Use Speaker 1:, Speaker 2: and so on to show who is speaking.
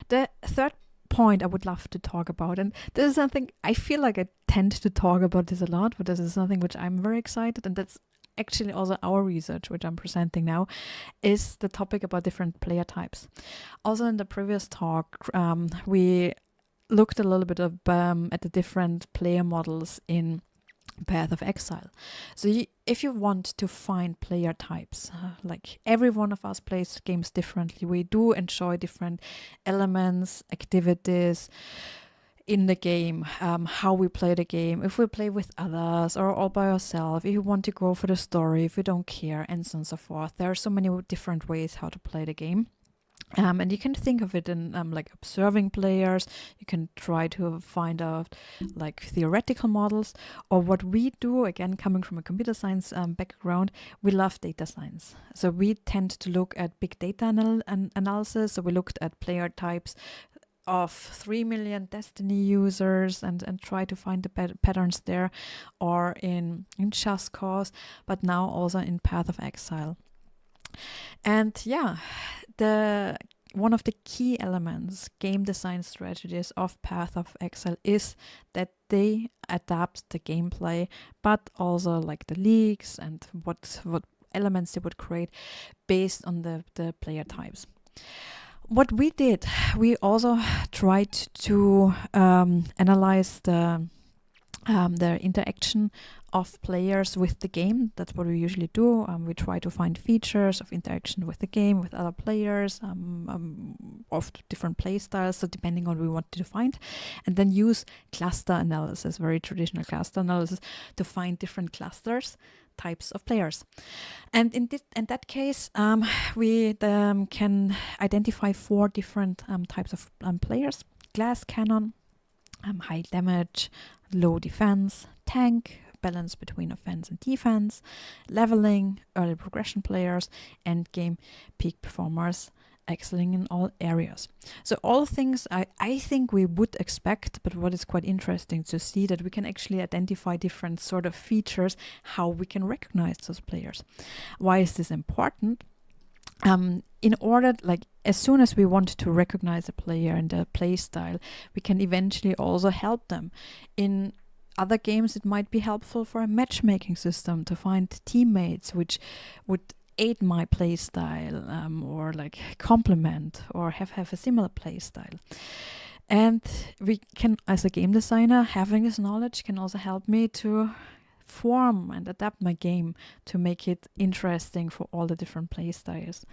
Speaker 1: The third point I would love to talk about, and this is something I feel like I tend to talk about this a lot, but this is something which I'm very excited, and that's actually also our research, which I'm presenting now, is the topic about different player types. Also, in the previous talk, we looked a little bit of, at the different player models in Path of Exile. So if you want to find player types, like every one of us plays games differently. We do enjoy different elements, activities in the game, how we play the game, if we play with others or all by ourselves, if you want to go for the story, if you don't care, and so on and so forth. There are so many different ways how to play the game. And you can think of it in like observing players. You can try to find out like theoretical models, or what we do, again, coming from a computer science background, we love data science. So we tend to look at big data analysis. So we looked at player types of 3 million Destiny users and try to find the patterns there, or in Just Cause, but now also in Path of Exile. And yeah, one of the key elements, game design strategies of Path of Exile, is that they adapt the gameplay, but also like the leaks and what elements they would create based on the player types. What we did, we also tried to analyze the interaction of players with the game. That's what we usually do. We try to find features of interaction with the game, with other players, of different play styles, so depending on what we want to find, and then use cluster analysis, very traditional cluster analysis, to find different clusters, types of players. And in that case, we can identify 4 different types of players: glass cannon, high damage, low defense, tank, balance between offense and defense, leveling, early progression players, end game peak performers, excelling in all areas. So all things I think we would expect, but what is quite interesting to see that we can actually identify different sort of features, how we can recognize those players. Why is this important? In order, like, as soon as we want to recognize a player and their play style, we can eventually also help them. In other games, it might be helpful for a matchmaking system to find teammates which would aid my play style, or like complement or have a similar play style. And we can, as a game designer, having this knowledge can also help me to form and adapt my game to make it interesting for all the different play styles.